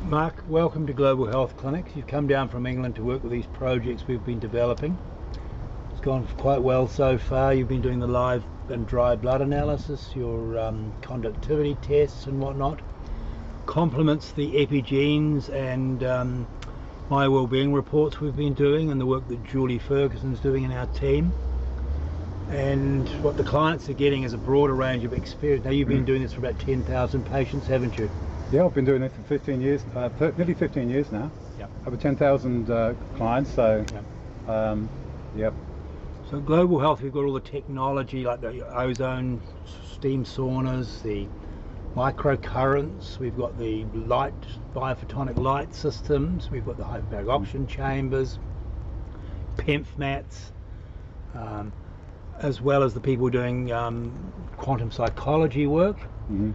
Mark, welcome to Global Health Clinics. You've come down from England to work with these projects we've been developing. It's gone quite well so far. You've been doing the live and dry blood analysis, your conductivity tests and whatnot. Complements the epigenes and my wellbeing reports we've been doing and the work that Julie Ferguson's doing in our team. And what the clients are getting is a broader range of experience. Now, you've been doing this for about 10,000 patients, haven't you? Yeah, I've been doing this for 15 years, nearly 15 years now. Yep. Over 10,000 clients, so Yep. yep. So Global Health, we've got all the technology like the ozone steam saunas, the microcurrents, we've got the light, biophotonic light systems, we've got the hyperbaric oxygen chambers, PEMF mats, as well as the people doing quantum psychology work. Mm-hmm.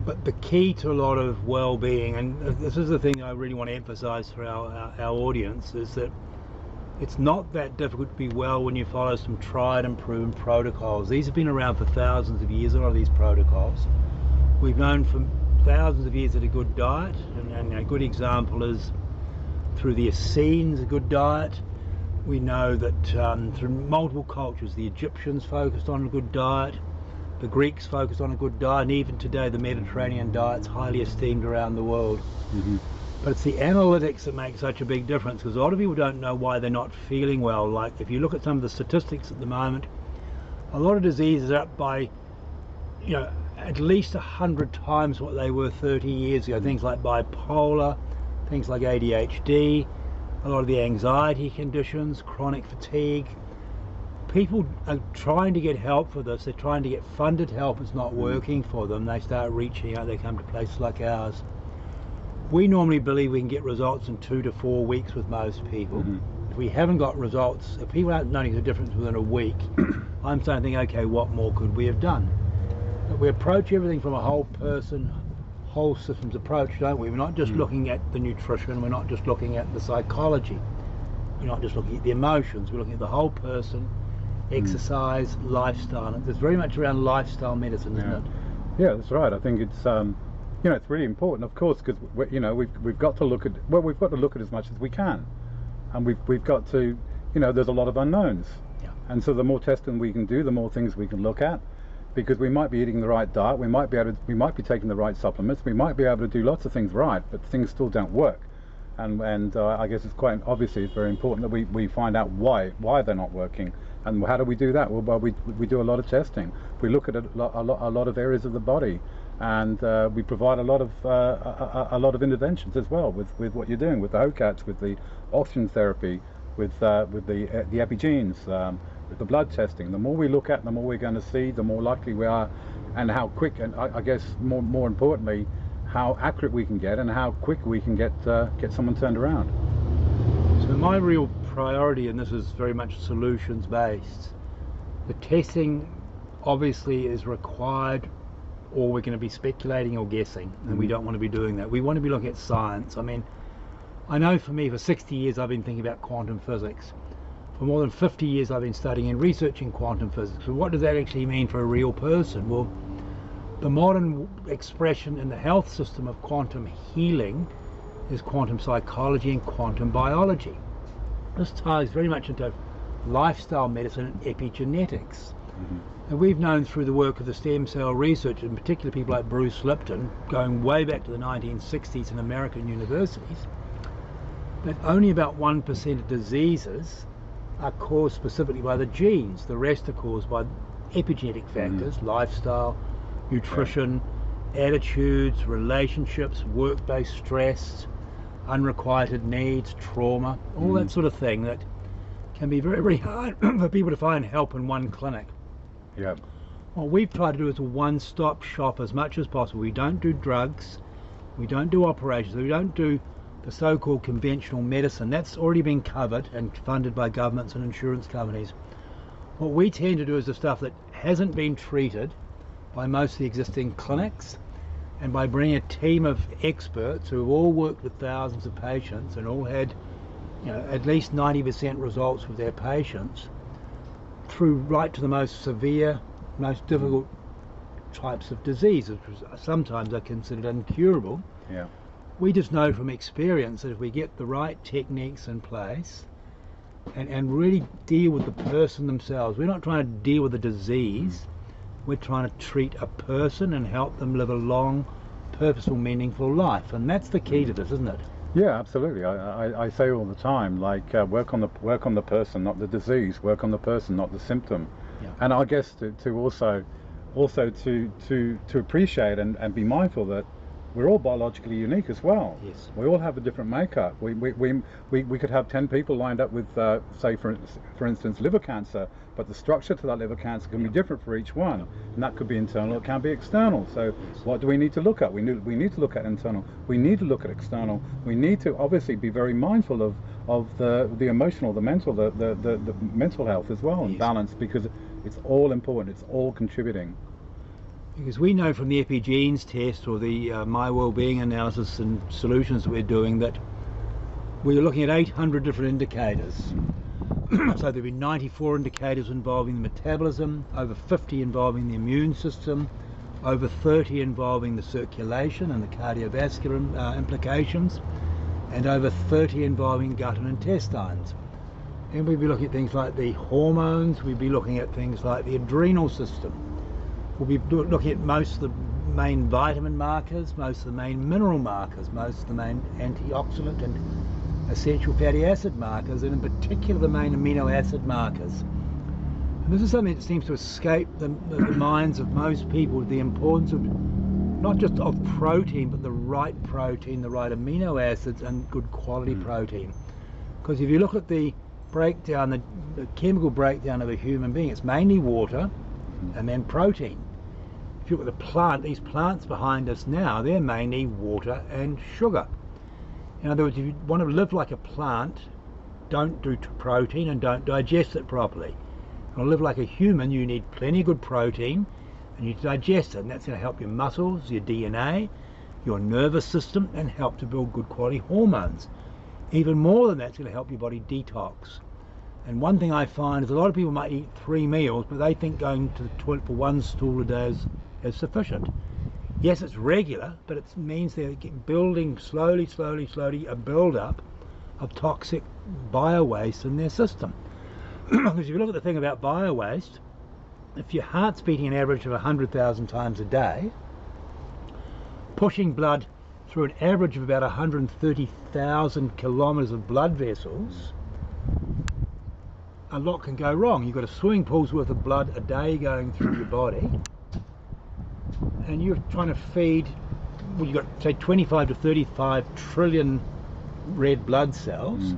But the key to a lot of well-being, and this is the thing I really want to emphasize for our audience, is that it's not that difficult to be well when you follow some tried and proven protocols. These have been around for thousands of years, a lot of these protocols. We've known for thousands of years that a good diet, and a good example is through the Essenes, a good diet. We know that through multiple cultures, the Egyptians focused on a good diet, the Greeks focused on a good diet, and even today the Mediterranean diet's highly esteemed around the world. Mm-hmm. But it's the analytics that make such a big difference, because a lot of people don't know why they're not feeling well. Like if you look at some of the statistics at the moment, a lot of diseases are up by, at least 100 times what they were 30 years ago. Things like bipolar, things like ADHD, a lot of the anxiety conditions, chronic fatigue. People are trying to get help for this. They're trying to get funded help. It's not working for them. They start reaching out. They come to places like ours. We normally believe we can get results in 2 to 4 weeks with most people. Mm-hmm. If we haven't got results, if people aren't noticing the difference within a week, I'm starting to think, okay, what more could we have done? But we approach everything from a whole person, whole systems approach, don't we? We're not just looking at the nutrition. We're not just looking at the psychology. We're not just looking at the emotions. We're looking at the whole person. Exercise, lifestyle. It's very much around lifestyle medicine, isn't it? Yeah, that's right. I think it's it's really important, of course, because we've got to look at as much as we can, and we've got to there's a lot of unknowns, and so the more testing we can do, the more things we can look at, because we might be eating the right diet, we might be taking the right supplements, we might be able to do lots of things right, but things still don't work. And I guess it's quite obviously it's very important that we find out why they're not working. And how do we do that? Well, we do a lot of testing. We look at a lot of areas of the body, and we provide a lot of interventions as well with what you're doing with the HOCATs, with the oxygen therapy, with the epigenes, with the blood testing. The more we look at, the more we're going to see, the more likely we are, and how quick, and I guess more importantly, how accurate we can get and how quick we can get someone turned around. So my real priority, and this is very much solutions based, the testing obviously is required, or we're going to be speculating or guessing, and we don't want to be doing that. We want to be looking at science. I mean, I know for me, for 60 years I've been thinking about quantum physics. For more than 50 years I've been studying and researching quantum physics. But what does that actually mean for a real person? Well, the modern expression in the health system of quantum healing is quantum psychology and quantum biology. This ties very much into lifestyle medicine and epigenetics. And we've known through the work of the stem cell research, in particular people like Bruce Lipton, going way back to the 1960s in American universities, that only about 1% of diseases are caused specifically by the genes. The rest are caused by epigenetic factors, lifestyle, nutrition, attitudes, relationships, work-based stress, unrequited needs, trauma, all that sort of thing that can be very, very hard for people to find help in one clinic. Yeah. What we've tried to do is a one-stop shop as much as possible. We don't do drugs, we don't do operations, we don't do the so-called conventional medicine. That's already been covered and funded by governments and insurance companies. What we tend to do is the stuff that hasn't been treated by most of the existing clinics, and by bringing a team of experts who have all worked with thousands of patients and all had at least 90% results with their patients, through right to the most severe, most difficult types of diseases, which sometimes are considered incurable. Yeah. we just know from experience that if we get the right techniques in place and really deal with the person themselves, we're not trying to deal with a disease, we're trying to treat a person and help them live a long, purposeful, meaningful life. And that's the key to this, isn't it? Yeah, absolutely. I say all the time, like work on the person, not the disease. Work on the person, not the symptom. Yeah. And I guess to also to appreciate and be mindful that we're all biologically unique as well. Yes. We all have a different makeup. We could have 10 people lined up with say for instance liver cancer, but the structure to that liver cancer can be different for each one, and that could be internal, it can be external. So what do we need to look at? We need to look at internal, we need to look at external, we need to obviously be very mindful of the emotional, the mental, the mental health as well, and balance, because it's all important, it's all contributing. Because we know from the Epigenes test or the My Wellbeing analysis and solutions that we're doing that we're looking at 800 different indicators. So there'll be 94 indicators involving the metabolism, over 50 involving the immune system, over 30 involving the circulation and the cardiovascular implications, and over 30 involving gut and intestines. And we'll be looking at things like the hormones, we'll be looking at things like the adrenal system. We'll be looking at most of the main vitamin markers, most of the main mineral markers, most of the main antioxidant and essential fatty acid markers, and in particular the main amino acid markers. And this is something that seems to escape the minds of most people, the importance of not just of protein, but the right amino acids and good quality protein. Because if you look at the breakdown, the chemical breakdown of a human being, it's mainly water and then protein. If you look at the plant, these plants behind us now, they're mainly water and sugar. In other words, if you want to live like a plant, don't do protein and don't digest it properly. If you want to live like a human, you need plenty of good protein and you digest it, and that's going to help your muscles, your DNA, your nervous system, and help to build good quality hormones. Even more than that, it's going to help your body detox. And one thing I find is a lot of people might eat 3 meals, but they think going to the toilet for 1 stool a day is sufficient. Yes, it's regular, but it means they're building slowly a build-up of toxic bio-waste in their system. Because if you look at the thing about bio-waste, if your heart's beating an average of 100,000 times a day, pushing blood through an average of about 130,000 kilometres of blood vessels, a lot can go wrong. You've got a swimming pool's worth of blood a day going through your body, and you're trying to feed, well, you've got say 25 to 35 trillion red blood cells,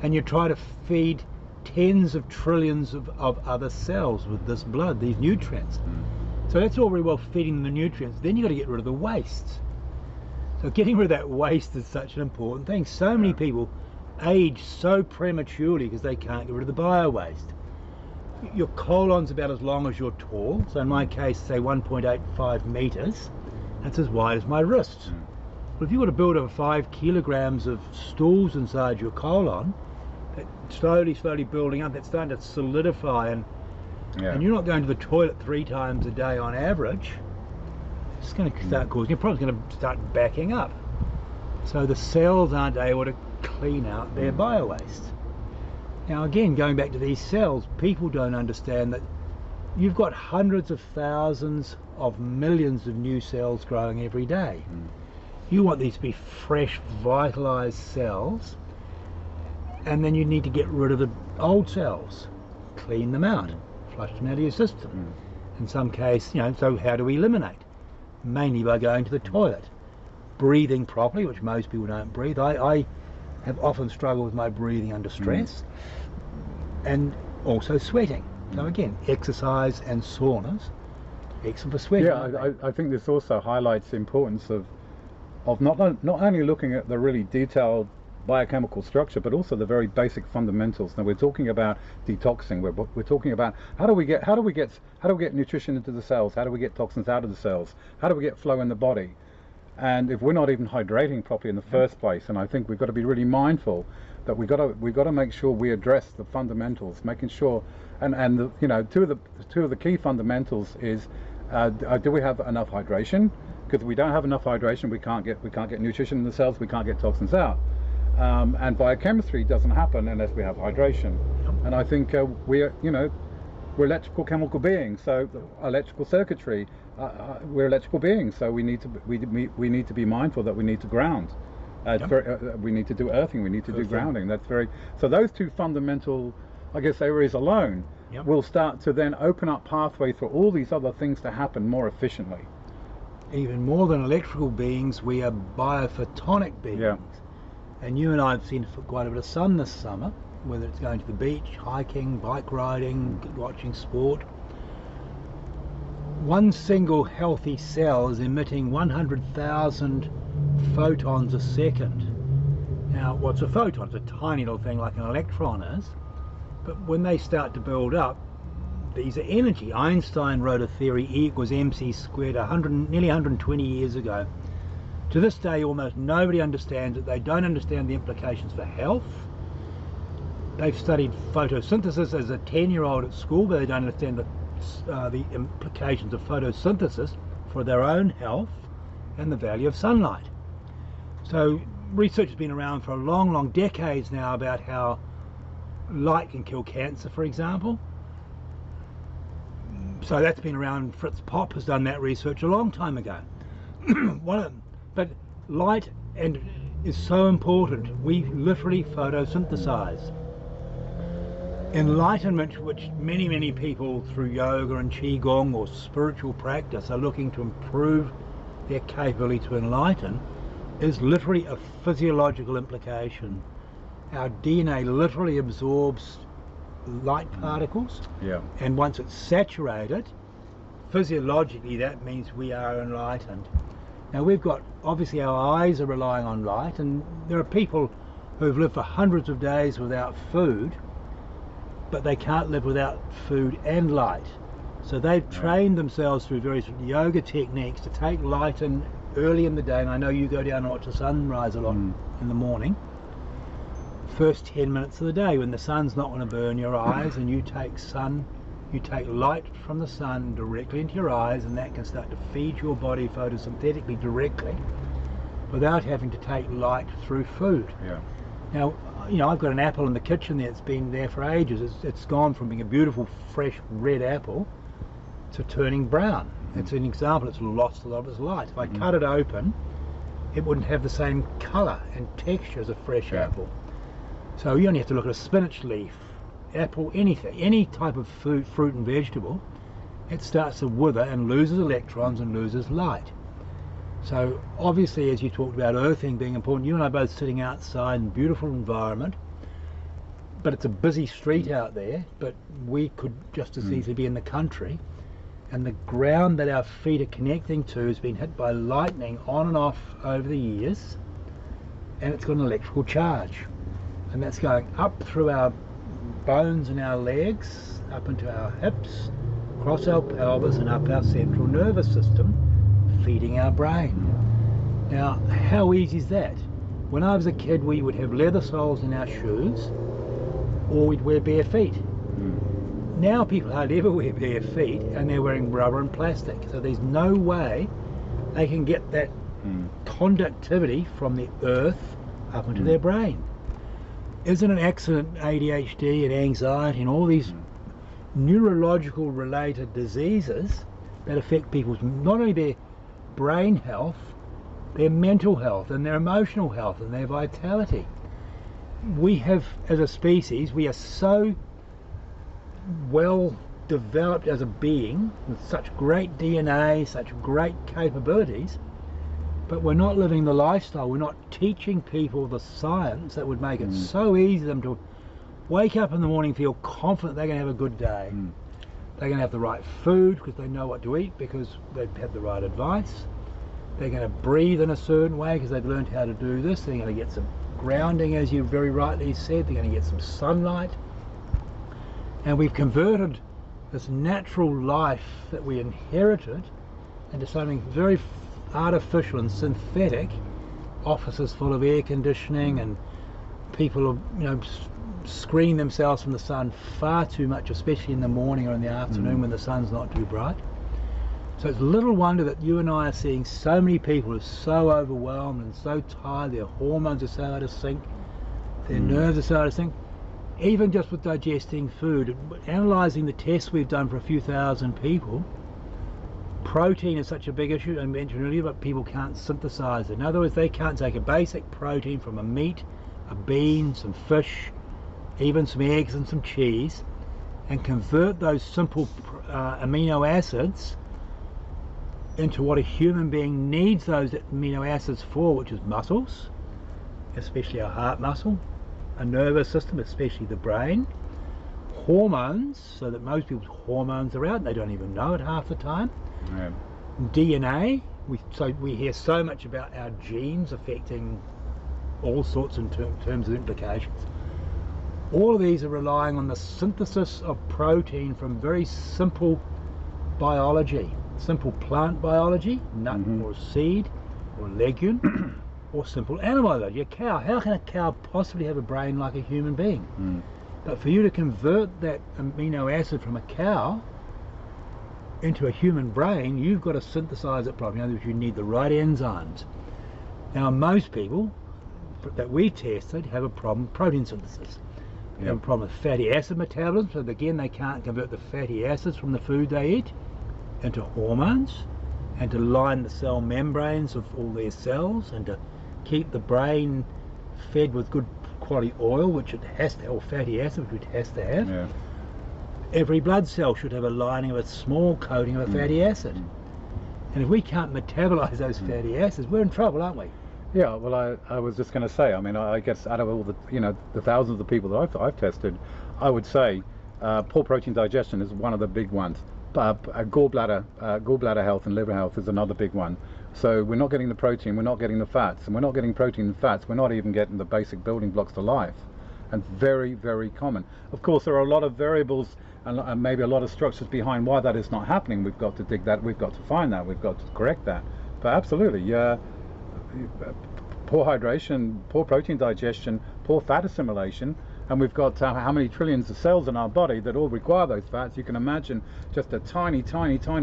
and you try to feed tens of trillions of other cells with this blood, these nutrients. So that's all very well feeding them the nutrients. Then you've got to get rid of the waste. So getting rid of that waste is such an important thing. So many people age so prematurely because they can't get rid of the bio-waste. Your colon's about as long as you're tall, so in my case, say 1.85 meters, that's as wide as my wrist. But if you were to build over 5 kilograms of stools inside your colon, that slowly building up, that's starting to solidify, and you're not going to the toilet 3 times a day on average, it's going to start causing, you're probably going to start backing up. So the cells aren't able to clean out their bio-waste. Now again, going back to these cells, people don't understand that you've got hundreds of thousands of millions of new cells growing every day. You want these to be fresh, vitalized cells, and then you need to get rid of the old cells, clean them out, flush them out of your system. In some case, so how do we eliminate? Mainly by going to the toilet. Breathing properly, which most people don't breathe. I have often struggled with my breathing under stress, and also sweating. So again, exercise and saunas, excellent for sweating. Yeah, I think this also highlights the importance of not only looking at the really detailed biochemical structure, but also the very basic fundamentals. Now we're talking about detoxing. We're talking about how do we get nutrition into the cells? How do we get toxins out of the cells? How do we get flow in the body? And if we're not even hydrating properly in the first place, and I think we've got to be really mindful that we've got to make sure we address the fundamentals, making sure, and the, two of the key fundamentals is do we have enough hydration? because we don't have enough hydration, we can't get nutrition in the cells, we can't get toxins out, and biochemistry doesn't happen unless we have hydration. And I think we're electrical chemical beings, so electrical circuitry, we're electrical beings, so we need to be mindful that we need to ground. We need to do earthing, we need to do grounding. So those two fundamental, I guess, areas alone will start to then open up pathways for all these other things to happen more efficiently. Even more than electrical beings, we are biophotonic beings. And you and I have seen quite a bit of sun this summer, whether it's going to the beach, hiking, bike riding, watching sport. One single healthy cell is emitting 100,000 photons a second. Now, what's a photon? It's a tiny little thing like an electron is, but when they start to build up, these are energy. Einstein wrote a theory, E equals mc squared, nearly 120 years ago. To this day, almost nobody understands it. They don't understand the implications for health. They've studied photosynthesis as a 10-year-old at school, but they don't understand the implications of photosynthesis for their own health and the value of sunlight. So research has been around for a long decades now about how light can kill cancer, for example. So that's been around. Fritz Popp has done that research a long time ago. But light is so important. We literally photosynthesize. Enlightenment, which many people through yoga and qigong or spiritual practice are looking to improve their capability to enlighten, is literally a physiological implication. Our DNA literally absorbs light particles, and once it's saturated, physiologically that means we are enlightened. Now we've got, obviously our eyes are relying on light, and there are people who've lived for hundreds of days without food, but they can't live without food and light. So they've trained themselves through various yoga techniques to take light in early in the day, and I know you go down and watch the sunrise a lot in the morning. First 10 minutes of the day when the sun's not going to burn your eyes, and you take light from the sun directly into your eyes, and that can start to feed your body photosynthetically directly without having to take light through food. Now, I've got an apple in the kitchen there. It's been there for ages. It's gone from being a beautiful fresh red apple to turning brown. It's an example. It's lost a lot of its light. If I cut it open, it wouldn't have the same colour and texture as a fresh apple. So you only have to look at a spinach leaf, apple, anything, any type of food, fruit and vegetable. It starts to wither and loses electrons and loses light. So obviously, as you talked about earthing being important, you and I both sitting outside in a beautiful environment, but it's a busy street out there, but we could just as easily be in the country, and the ground that our feet are connecting to has been hit by lightning on and off over the years, and it's got an electrical charge, and that's going up through our bones and our legs, up into our hips, across our pelvis and up our central nervous system, feeding our brain. Now, how easy is that? When I was a kid, we would have leather soles in our shoes, or we'd wear bare feet. Now people hardly ever wear bare feet, and they're wearing rubber and plastic. So there's no way they can get that conductivity from the earth up into their brain. Isn't an accident ADHD and anxiety and all these neurological related diseases that affect people's, not only their brain health, their mental health and their emotional health and their vitality? We have, as a species, we are so well developed as a being with such great DNA, such great capabilities, but we're not living the lifestyle. We're not teaching people the science that would make it so easy for them to wake up in the morning, feel confident they're going to have a good day. They're going to have the right food because they know what to eat, because they've had the right advice. They're going to breathe in a certain way because they've learned how to do this. They're going to get some grounding, as you very rightly said. They're going to get some sunlight. And we've converted this natural life that we inherited into something very artificial and synthetic. Offices full of air conditioning, and people are, screen themselves from the sun far too much, especially in the morning or in the afternoon when the sun's not too bright. So it's little wonder that you and I are seeing so many people who are so overwhelmed and so tired, their hormones are so out of sync, their nerves are so out of sync. Even just with digesting food, analysing the tests we've done for a few thousand people, protein is such a big issue, I mentioned earlier, but people can't synthesize it. In other words, they can't take a basic protein from a meat, a bean, some fish, even some eggs and some cheese, and convert those simple amino acids into what a human being needs those amino acids for, which is muscles, especially our heart muscle, a nervous system, especially the brain, hormones, so that most people's hormones are out and they don't even know it half the time. Yeah. DNA, we hear so much about our genes affecting all sorts in terms of implications. All of these are relying on the synthesis of protein from very simple biology, simple plant biology, nut or seed or legume, or simple animal biology. A cow, how can a cow possibly have a brain like a human being? But for you to convert that amino acid from a cow into a human brain, you've got to synthesize it properly. In other words, you need the right enzymes. Now, most people that we tested have a problem with protein synthesis. They have a problem with fatty acid metabolism, so again, they can't convert the fatty acids from the food they eat into hormones and to line the cell membranes of all their cells and to keep the brain fed with good quality oil, which it has to, or fatty acid, which it has to have. Yeah. Every blood cell should have a lining of a small coating of a fatty acid. And if we can't metabolize those fatty acids, we're in trouble, aren't we? Yeah, well, I was just going to say, I mean, I guess out of all the, the thousands of people that I've tested, I would say poor protein digestion is one of the big ones. Gallbladder health and liver health is another big one. So we're not getting the protein, we're not getting the fats, and we're not getting protein and fats, we're not even getting the basic building blocks to life. And very, very common. Of course, there are a lot of variables and maybe a lot of structures behind why that is not happening. We've got to dig that, we've got to find that, we've got to correct that. But absolutely, poor hydration, poor protein digestion, poor fat assimilation, and we've got how many trillions of cells in our body that all require those fats. You can imagine just a tiny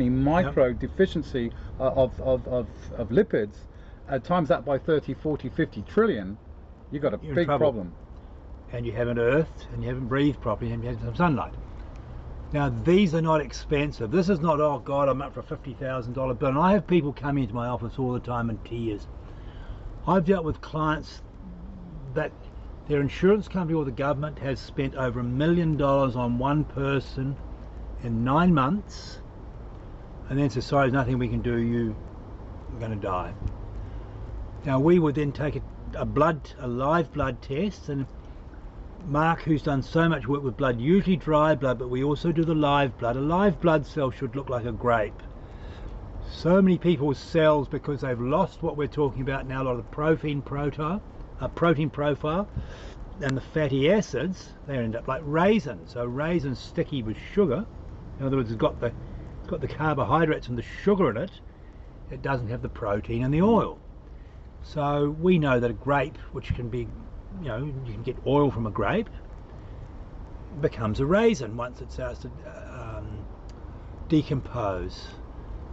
micro deficiency of lipids, times that by 30, 40, 50 trillion, you've got a big problem. And you haven't earthed, and you haven't breathed properly, and you haven't had some sunlight. Now, these are not expensive. This is not, oh God, I'm up for a $50,000 bill. And I have people come into my office all the time in tears. I've dealt with clients that their insurance company or the government has spent over $1 million on one person in 9 months, and then says, sorry, there's nothing we can do, you're going to die. Now, we would then take a live blood test, and Mark, who's done so much work with blood, usually dry blood, but we also do the live blood. A live blood cell should look like a grape. So many people's cells, because they've lost what we're talking about now, a lot of the protein profile, and the fatty acids, they end up like raisins. So raisins sticky with sugar. In other words, it's got the carbohydrates and the sugar in it. It doesn't have the protein and the oil. So we know that a grape, which can be, you can get oil from a grape, becomes a raisin once it starts to decompose.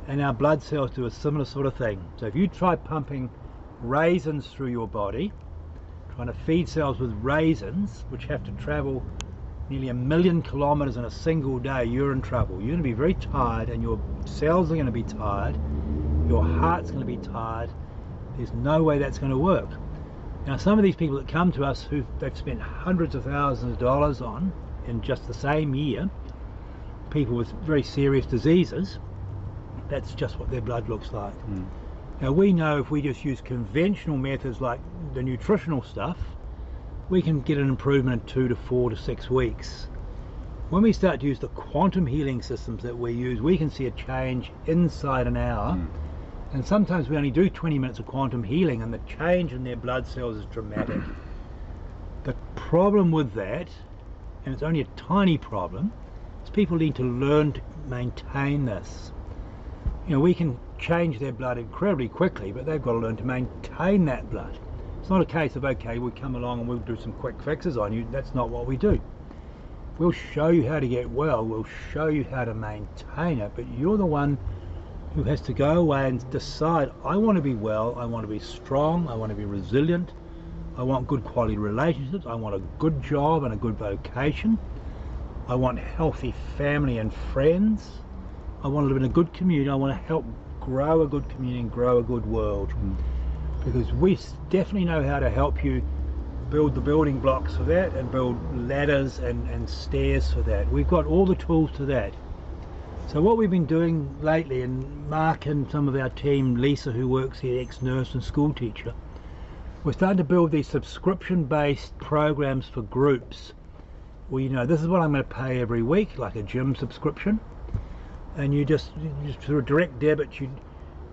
And our blood cells do a similar sort of thing. So if you try pumping raisins through your body, trying to feed cells with raisins, which have to travel nearly 1 million kilometers in a single day, you're in trouble. You're going to be very tired, and your cells are going to be tired, your heart's going to be tired. There's no way that's going to work. Now, some of these people that come to us who they've spent hundreds of thousands of dollars on in just the same year, people with very serious diseases, that's just what their blood looks like. Now, we know if we just use conventional methods like the nutritional stuff, we can get an improvement in 2 to 4 to 6 weeks. When we start to use the quantum healing systems that we use, we can see a change inside an hour. And sometimes we only do 20 minutes of quantum healing, and the change in their blood cells is dramatic. The problem with that, and it's only a tiny problem, is people need to learn to maintain this. We can change their blood incredibly quickly, but they've got to learn to maintain that blood. It's not a case of, okay, we'll come along and we'll do some quick fixes on you. That's not what we do. We'll show you how to get well, we'll show you how to maintain it, but you're the one who has to go away and decide, I want to be well, I want to be strong, I want to be resilient, I want good quality relationships, I want a good job and a good vocation, I want healthy family and friends, I want to live in a good community, I want to help grow a good community and grow a good world. Because we definitely know how to help you build the building blocks for that and build ladders and stairs for that. We've got all the tools to that. So what we've been doing lately, and Mark and some of our team, Lisa who works here, ex-nurse and school teacher, we're starting to build these subscription-based programs for groups. Well, you know, this is what I'm going to pay every week, like a gym subscription, and you just through a direct debit,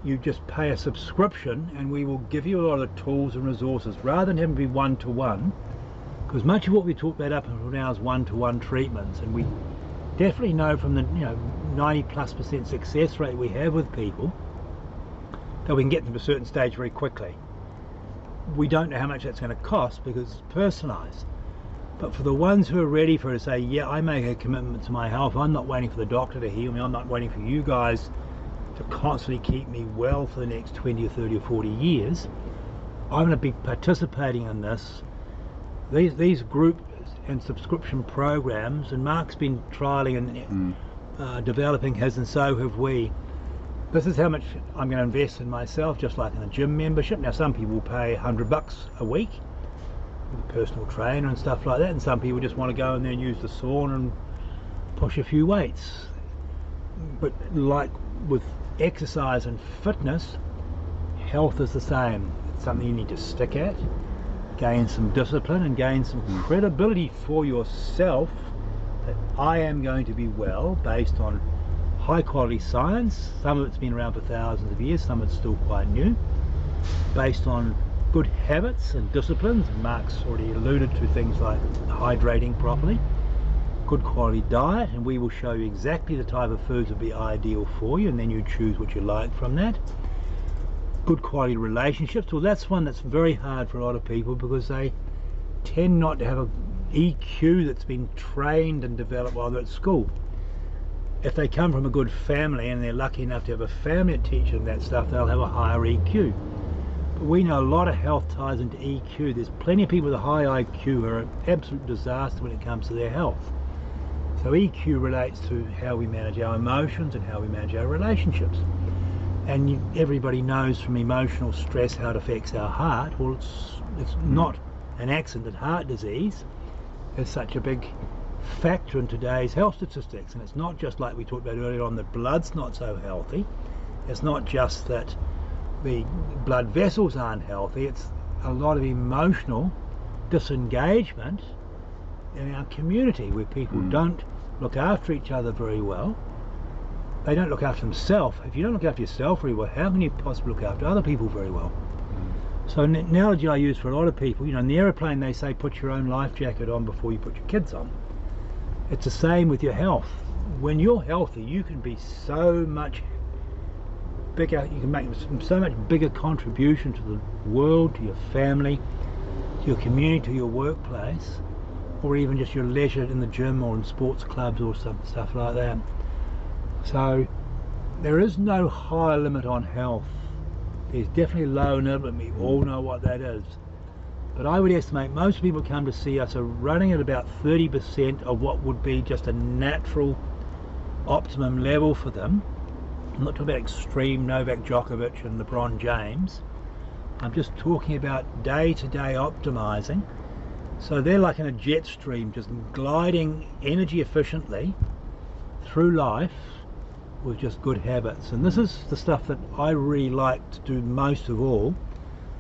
you just pay a subscription, and we will give you a lot of tools and resources rather than having to be one-to-one, because much of what we talk about up until now is one-to-one treatments, and we definitely know from the 90+% success rate we have with people that we can get them to a certain stage very quickly. We don't know how much that's going to cost because it's personalised. But for the ones who are ready for it to say, yeah, I make a commitment to my health, I'm not waiting for the doctor to heal me, I'm not waiting for you guys to constantly keep me well for the next 20 or 30 or 40 years, I'm going to be participating in this. These group and subscription programs, and Mark's been trialling and developing his, and so have we. This is how much I'm going to invest in myself, just like in a gym membership. Now some people pay $100 a week with a personal trainer and stuff like that, and some people just want to go in there and use the sauna and push a few weights. But like with exercise and fitness, health is the same. It's something you need to stick at, gain some discipline and gain some credibility for yourself that I am going to be well based on high quality science. Some of it's been around for thousands of years, some of it's still quite new, based on good habits and disciplines. Mark's already alluded to things like hydrating properly, good quality diet, and we will show you exactly the type of foods that would be ideal for you, and then you choose what you like from that. Good quality relationships, well that's one that's very hard for a lot of people because they tend not to have a EQ that's been trained and developed while they're at school. If they come from a good family and they're lucky enough to have a family that teaches them that stuff, they'll have a higher EQ. But we know a lot of health ties into EQ. There's plenty of people with a high IQ who are an absolute disaster when it comes to their health. So EQ relates to how we manage our emotions and how we manage our relationships. And everybody knows from emotional stress how it affects our heart. Well, it's not an accident that heart disease is such a big factor in today's health statistics. And it's not just like we talked about earlier on that blood's not so healthy. It's not just that the blood vessels aren't healthy. It's a lot of emotional disengagement in our community where people don't look after each other very well. They don't look after themselves. If you don't look after yourself very well, how can you possibly look after other people very well? So an analogy I use for a lot of people, in the aeroplane they say put your own life jacket on before you put your kids on. It's the same with your health. When you're healthy, you can be so much bigger, you can make so much bigger contribution to the world, to your family, to your community, to your workplace, or even just your leisure in the gym or in sports clubs or stuff like that. So there is no high limit on health. There's definitely a low limit, and we all know what that is. But I would estimate most people who come to see us are running at about 30% of what would be just a natural optimum level for them. I'm not talking about extreme Novak Djokovic and LeBron James. I'm just talking about day-to-day optimizing. So they're like in a jet stream, just gliding energy efficiently through life with just good habits. And this is the stuff that I really like to do most of all.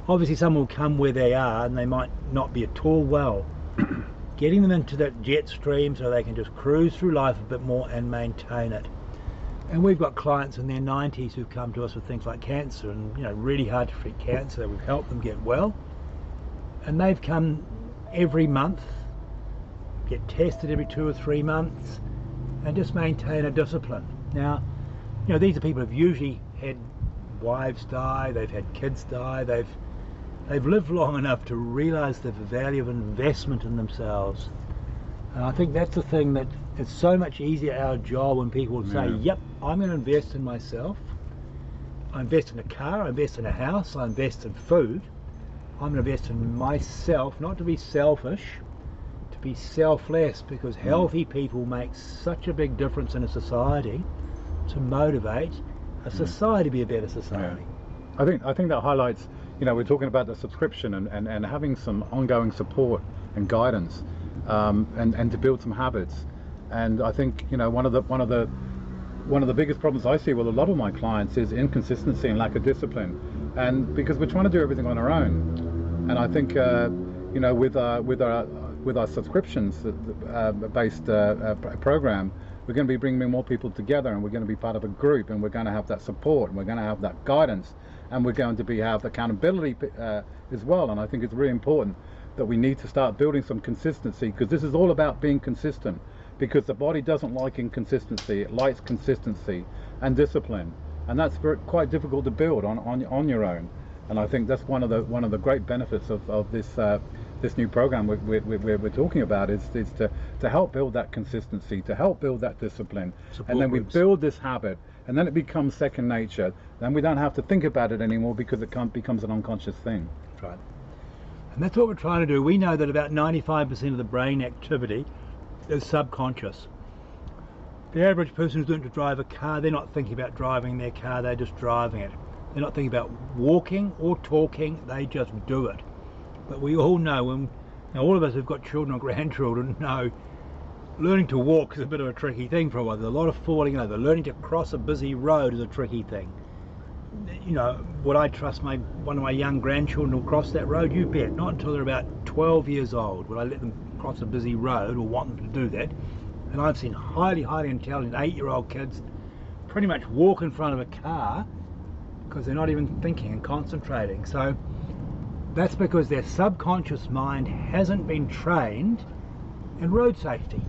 Obviously some will come where they are and they might not be at all well. Getting them into that jet stream so they can just cruise through life a bit more and maintain it. And we've got clients in their 90s who come to us with things like cancer and really hard to treat cancer. We've helped them get well, and they've come every month, get tested every 2 or 3 months, and just maintain a discipline. Now, these are people who've usually had wives die, they've had kids die, they've lived long enough to realise the value of investment in themselves. And I think that's the thing that it's so much easier our job when people say, yep, I'm going to invest in myself, I invest in a car, I invest in a house, I invest in food. I'm going to invest in myself, not to be selfish, to be selfless, because healthy people make such a big difference in a society to motivate a society to be a better society. Yeah. I think that highlights, you know, we're talking about the subscription and having some ongoing support and guidance, and to build some habits. And I think, you know, one of the biggest problems I see with a lot of my clients is inconsistency and lack of discipline, and because we're trying to do everything on our own. And I think you know, with our subscriptions based program, we're going to be bringing more people together, and we're going to be part of a group, and we're going to have that support, and we're going to have that guidance, and we're going to have accountability as well. And I think it's really important that we need to start building some consistency, because this is all about being consistent, because the body doesn't like inconsistency, it likes consistency and discipline, and that's quite difficult to build on your own. And I think that's one of the great benefits of this new program we're talking about, is to help build that consistency, to help build that discipline. Support and then groups. We build this habit, and then it becomes second nature. Then we don't have to think about it anymore, because it becomes an unconscious thing. That's right. And that's what we're trying to do. We know that about 95% of the brain activity is subconscious. The average person who's learned to drive a car, they're not thinking about driving their car, they're just driving it. They're not thinking about walking or talking, they just do it. But we all know, all of us who've got children or grandchildren know, learning to walk is a bit of a tricky thing for a while. There's a lot of falling over. Learning to cross a busy road is a tricky thing. You know, would I trust one of my young grandchildren to cross that road? You bet. Not until they're about 12 years old would I let them cross a busy road or want them to do that. And I've seen highly intelligent 8-year-old kids pretty much walk in front of a car because they're not even thinking and concentrating. So that's because their subconscious mind hasn't been trained in road safety.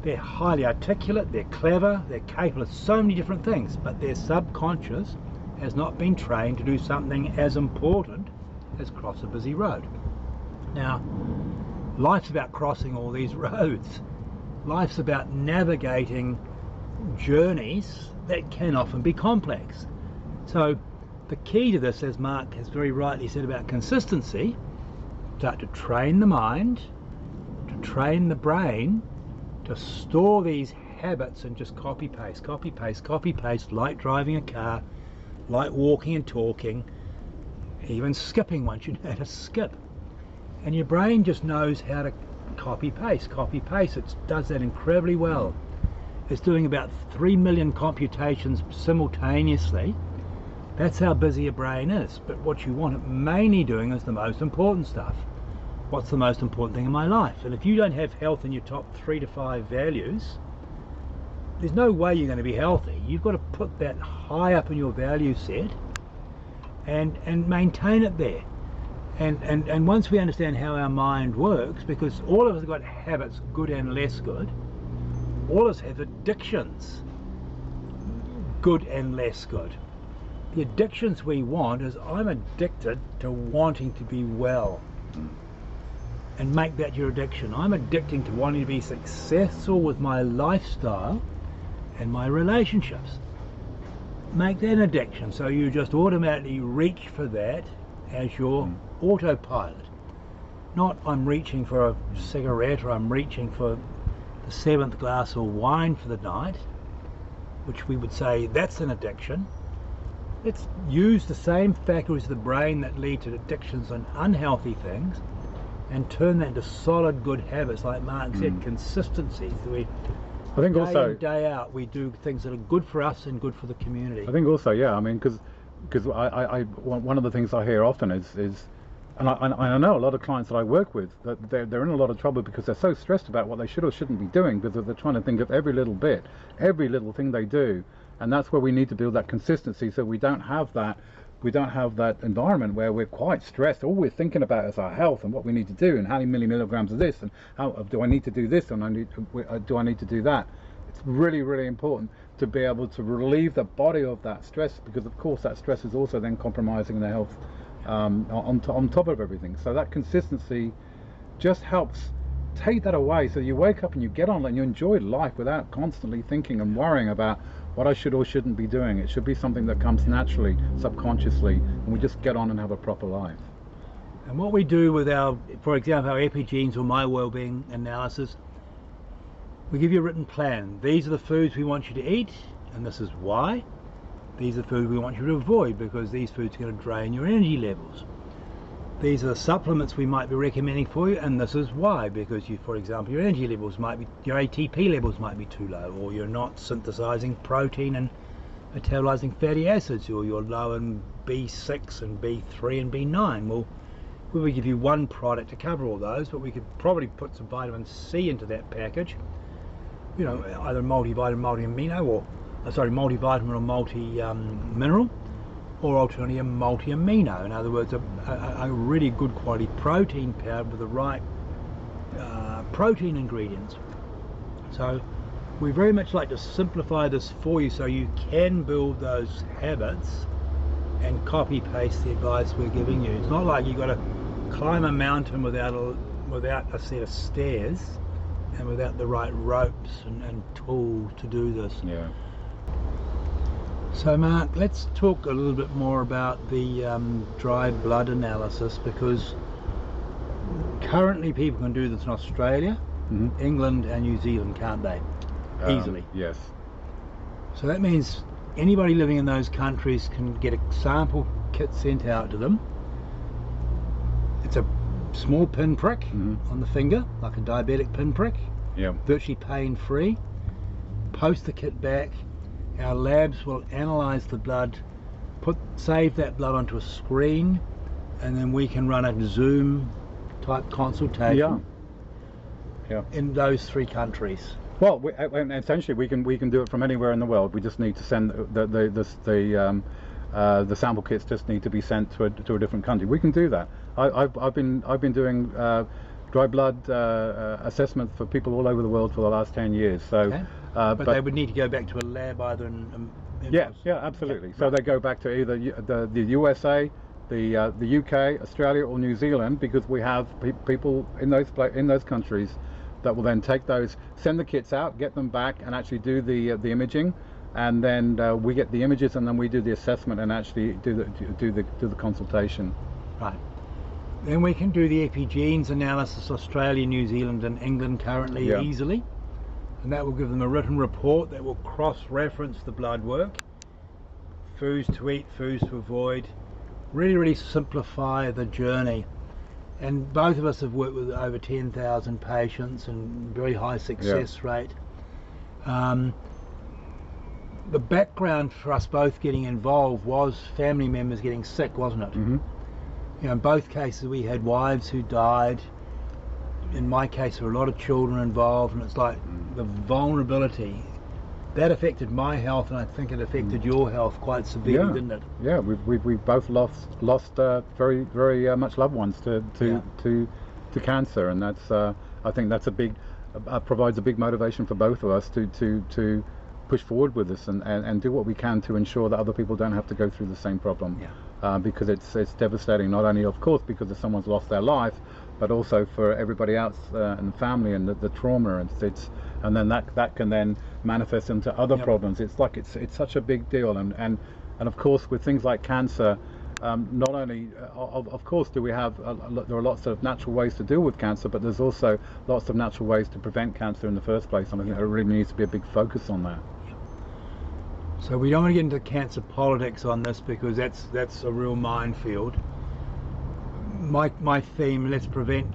They're highly articulate, they're clever, they're capable of so many different things, but their subconscious has not been trained to do something as important as cross a busy road. Now, life's about crossing all these roads. Life's about navigating journeys that can often be complex. So the key to this, as Mark has very rightly said about consistency, start to train the mind, to train the brain, to store these habits and just copy paste, like driving a car, like walking and talking, even skipping once you know how to skip. And your brain just knows how to copy paste. It does that incredibly well. It's doing about 3 million computations simultaneously. That's how busy your brain is. But what you want it mainly doing is the most important stuff. What's the most important thing in my life? And if you don't have health in your top 3 to 5 values, there's no way you're going to be healthy. You've got to put that high up in your value set and maintain it there. And once we understand how our mind works, because all of us have got habits, good and less good, all of us have addictions, good and less good. The addictions we want is, I'm addicted to wanting to be well, and make that your addiction. I'm addicting to wanting to be successful with my lifestyle and my relationships. Make that an addiction, so you just automatically reach for that as your autopilot. Not I'm reaching for a cigarette, or I'm reaching for the 7th glass of wine for the night, which we would say that's an addiction. Let's use the same faculties of the brain that lead to addictions and unhealthy things, and turn that into solid good habits, like Mark said, consistency. I think day also in, day out, we do things that are good for us and good for the community. I think also, yeah, I mean, because one of the things I hear often is and I know a lot of clients that I work with, that they're in a lot of trouble because they're so stressed about what they should or shouldn't be doing, because they're trying to think of every little bit, every little thing they do. And that's where we need to build that consistency, so we don't have that environment where we're quite stressed. All we're thinking about is our health and what we need to do, and how many milligrams of this, and how do I need to do this, and do I need to do that. It's really important to be able to relieve the body of that stress, because of course that stress is also then compromising the health on top of everything. So that consistency just helps take that away, so you wake up and you get on and you enjoy life without constantly thinking and worrying about what I should or shouldn't be doing. It should be something that comes naturally, subconsciously, and we just get on and have a proper life. And what we do with our, for example, our Epigenes or My Wellbeing analysis, we give you a written plan. These are the foods we want you to eat, and this is why. These are the foods we want you to avoid, because these foods are going to drain your energy levels. These are the supplements we might be recommending for you, and this is why, because you, for example, your energy levels might be, your ATP levels might be too low, or you're not synthesizing protein and metabolizing fatty acids, or you're low in B6 and B3 and B9. Well, we would give you one product to cover all those, but we could probably put some vitamin C into that package. You know, either multivitamin, multi-amino, or multivitamin or multi-mineral, or alternatively a multi-amino. In other words, a really good quality protein powder with the right protein ingredients. So we very much like to simplify this for you so you can build those habits and copy paste the advice we're giving you. It's not like you've got to climb a mountain without a set of stairs and without the right ropes and tools to do this. Yeah. So Mark, let's talk a little bit more about the dried blood analysis, because currently people can do this in Australia, England and New Zealand, can't they? Easily. Yes. So that means anybody living in those countries can get a sample kit sent out to them. It's a small pinprick on the finger, like a diabetic pinprick. Yeah. Virtually pain-free. Post the kit back. Our labs will analyze the blood, save that blood onto a screen, and then we can run a Zoom type consultation in those 3 countries. Well, essentially we can do it from anywhere in the world. We just need to send the sample kits just need to be sent to a different country. We can do that. I've been doing dry blood assessments for people all over the world for the last 10 years. So, okay. But they would need to go back to a lab either in yeah, absolutely. Okay. So they go back to either the USA, the UK, Australia, or New Zealand, because we have people in those countries that will then take those, send the kits out, get them back, and actually do the imaging, and then we get the images, and then we do the assessment and actually do the consultation. Right. Then we can do the Epigenes analysis, Australia, New Zealand, and England currently easily, and that will give them a written report that will cross-reference the blood work, foods to eat, foods to avoid, really simplify the journey. And both of us have worked with over 10,000 patients and very high success rate. The background for us both getting involved was family members getting sick, wasn't it? You know, in both cases we had wives who died. In my case there were a lot of children involved, and it's like the vulnerability that affected my health, and I think it affected your health quite severely, didn't it? Yeah, we both lost very much loved ones to cancer, and that's I think that's a big provides a big motivation for both of us to push forward with this and do what we can to ensure that other people don't have to go through the same problem. Because it's devastating, not only of course because if someone's lost their life, but also for everybody else and the family and the trauma, and then that can then manifest into other problems. It's like it's such a big deal, and of course with things like cancer, not only of course do we have there are lots of natural ways to deal with cancer, but there's also lots of natural ways to prevent cancer in the first place, and I think there really needs to be a big focus on that. So we don't want to get into cancer politics on this, because that's a real minefield. My theme, let's prevent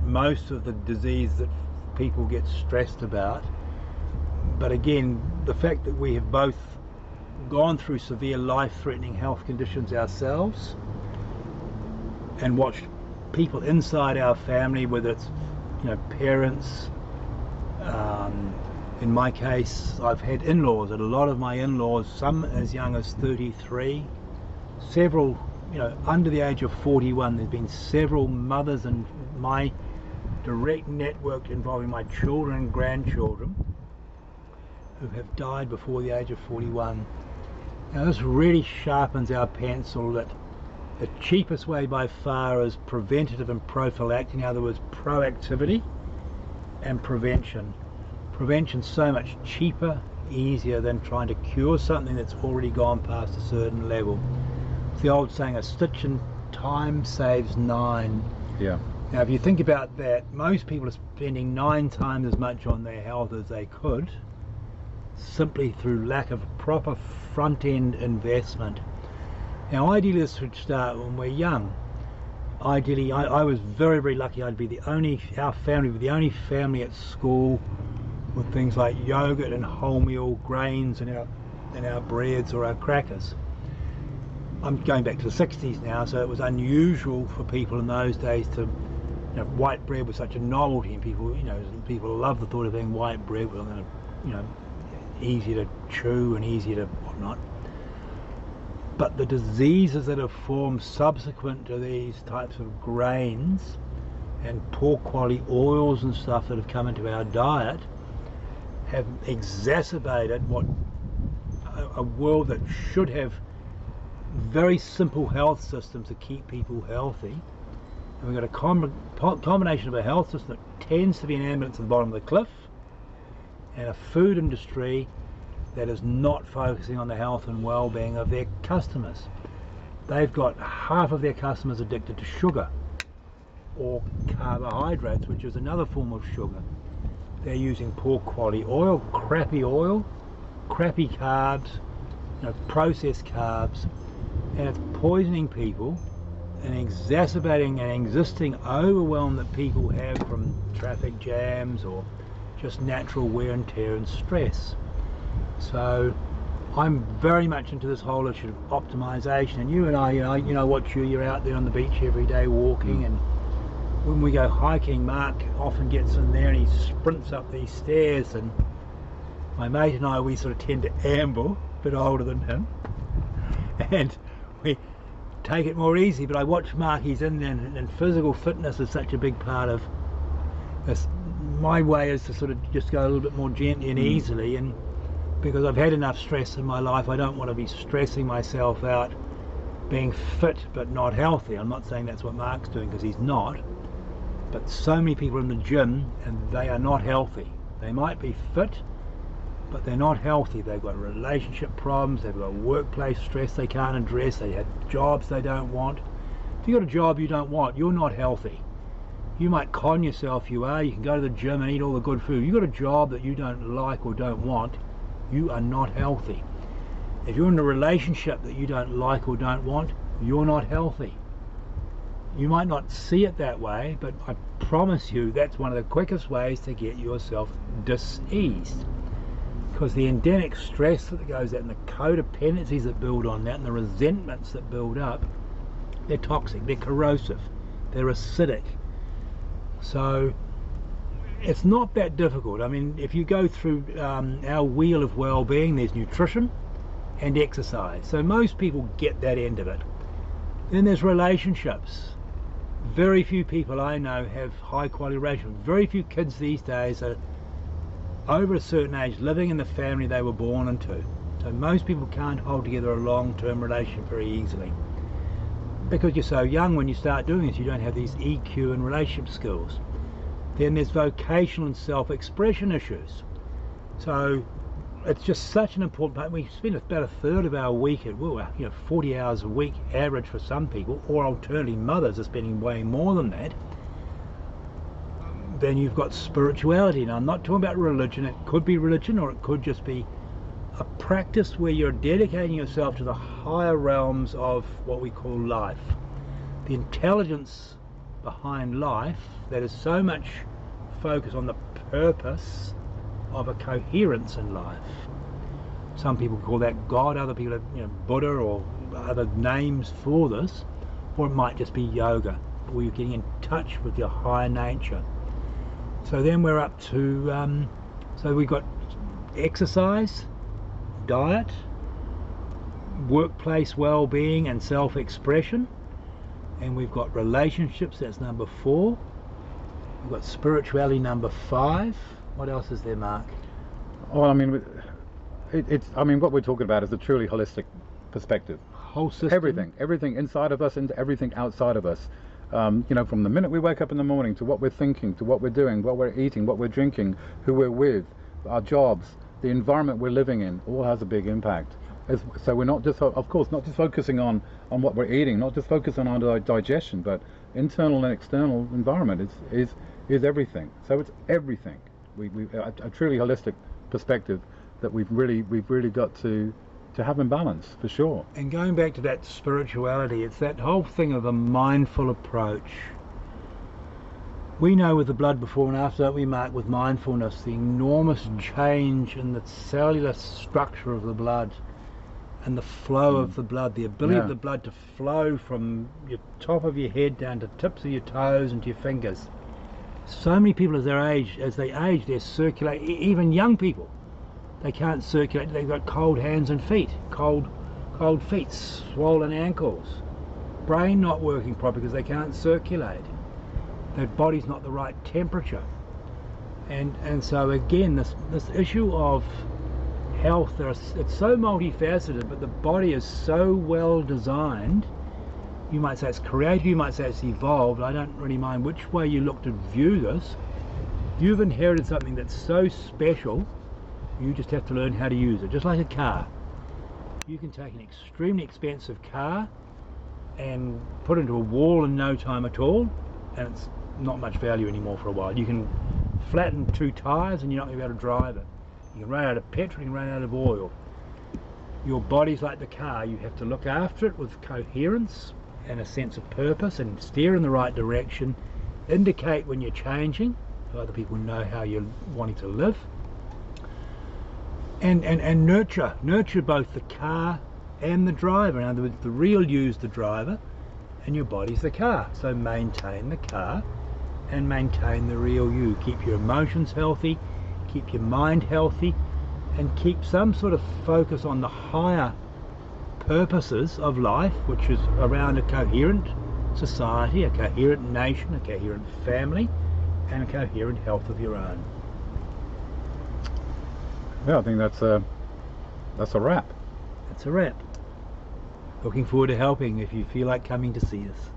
most of the disease that people get stressed about. But again, the fact that we have both gone through severe life-threatening health conditions ourselves and watched people inside our family, whether it's parents, in my case I've had in-laws, and a lot of my in-laws, some as young as 33, several under the age of 41. There's been several mothers in my direct network involving my children and grandchildren who have died before the age of 41. Now this really sharpens our pencil that the cheapest way by far is preventative and prophylactic. In other words, proactivity and prevention. Prevention's so much cheaper, easier than trying to cure something that's already gone past a certain level. It's the old saying, a stitch in time saves 9. Yeah. Now if you think about that, most people are spending 9 times as much on their health as they could, simply through lack of proper front-end investment. Now ideally this should start when we're young. Ideally, I was very, very lucky. I'd be our family was the only family at school with things like yogurt and wholemeal grains in our breads or our crackers. I'm going back to the 60s now, so it was unusual for people in those days to, white bread was such a novelty, and people love the thought of having white bread, easy to chew and easy to whatnot. But the diseases that have formed subsequent to these types of grains and poor quality oils and stuff that have come into our diet have exacerbated what a world that should have very simple health systems to keep people healthy. And we've got a combination of a health system that tends to be an ambulance at the bottom of the cliff, and a food industry that is not focusing on the health and well-being of their customers. They've got half of their customers addicted to sugar or carbohydrates, which is another form of sugar. They're using poor quality oil, crappy carbs, processed carbs, and it's poisoning people and exacerbating an existing overwhelm that people have from traffic jams or just natural wear and tear and stress. So I'm very much into this whole issue of optimization, and you and I, you're out there on the beach every day walking, and when we go hiking, Mark often gets in there and he sprints up these stairs, and my mate and I, we sort of tend to amble, a bit older than him, and we take it more easy. But I watch Mark, he's in there, and physical fitness is such a big part of this. My way is to sort of just go a little bit more gently and easily, and because I've had enough stress in my life, I don't want to be stressing myself out being fit but not healthy. I'm not saying that's what Mark's doing, because he's not, but so many people in the gym and they are not healthy. They might be fit, but they're not healthy. They've got relationship problems, they've got workplace stress they can't address, they have jobs they don't want. If you've got a job you don't want, you're not healthy. You might con yourself you are, you can go to the gym and eat all the good food. You've got a job that you don't like or don't want, you are not healthy. If you're in a relationship that you don't like or don't want, you're not healthy. You might not see it that way, but I promise you that's one of the quickest ways to get yourself diseased. Because the endemic stress that goes out and the codependencies that build on that and the resentments that build up, they're toxic, they're corrosive, they're acidic. So it's not that difficult. I mean, if you go through our wheel of well-being, there's nutrition and exercise. So most people get that end of it. Then there's relationships. Very few people I know have high quality relationships. Very few kids these days are over a certain age living in the family they were born into. So most people can't hold together a long-term relationship very easily. Because you're so young when you start doing this, you don't have these EQ and relationship skills. Then there's vocational and self-expression issues. So it's just such an important part. We spend about a third of our week at 40 hours a week average for some people, or alternatively mothers are spending way more than that. Then you've got spirituality. Now I'm not talking about religion. It could be religion, or it could just be a practice where you're dedicating yourself to the higher realms of what we call life. The intelligence behind life that is so much focus on the purpose of a coherence in life. Some people call that God, other people have Buddha or other names for this, or it might just be yoga, where you're getting in touch with your higher nature. So then we're up to so we've got exercise, diet, workplace well-being and self-expression, and we've got relationships, that's number 4. We've got spirituality, number 5. What else is there, Mark? Well, I mean, I mean, what we're talking about is a truly holistic perspective. Whole system. Everything inside of us and everything outside of us. From the minute we wake up in the morning to what we're thinking, to what we're doing, what we're eating, what we're drinking, who we're with, our jobs, the environment we're living in all has a big impact. So we're not just, of course, not just focusing on what we're eating, not just focusing on our digestion, but internal and external environment is everything. So it's everything. We a truly holistic perspective that we've really got to have in balance, for sure. And going back to that spirituality, it's that whole thing of a mindful approach. We know with the blood before and after that we mark with mindfulness the enormous change in the cellular structure of the blood and the flow of the blood, the ability of the blood to flow from your top of your head down to tips of your toes and to your fingers. So many people as they age, they're circulating, even young people, they can't circulate, they've got cold hands and feet, cold feet, swollen ankles, brain not working properly because they can't circulate. Their body's not the right temperature. And so again, this issue of health, it's so multifaceted, but the body is so well designed. You might say it's creative, you might say it's evolved. I don't really mind which way you look to view this. You've inherited something that's so special, you just have to learn how to use it, just like a car. You can take an extremely expensive car and put it into a wall in no time at all, and it's not much value anymore for a while. You can flatten 2 tires and you're not going to be able to drive it. You can run out of petrol, you can run out of oil. Your body's like the car, you have to look after it with coherence and a sense of purpose and steer in the right direction, indicate when you're changing so other people know how you're wanting to live, and nurture both the car and the driver. In other words, the real you's the driver and your body's the car. So maintain the car and maintain the real you. Keep your emotions healthy, keep your mind healthy, and keep some sort of focus on the higher purposes of life, which is around a coherent society, a coherent nation, a coherent family, and a coherent health of your own. Yeah, I think that's a wrap. That's a wrap. Looking forward to helping if you feel like coming to see us.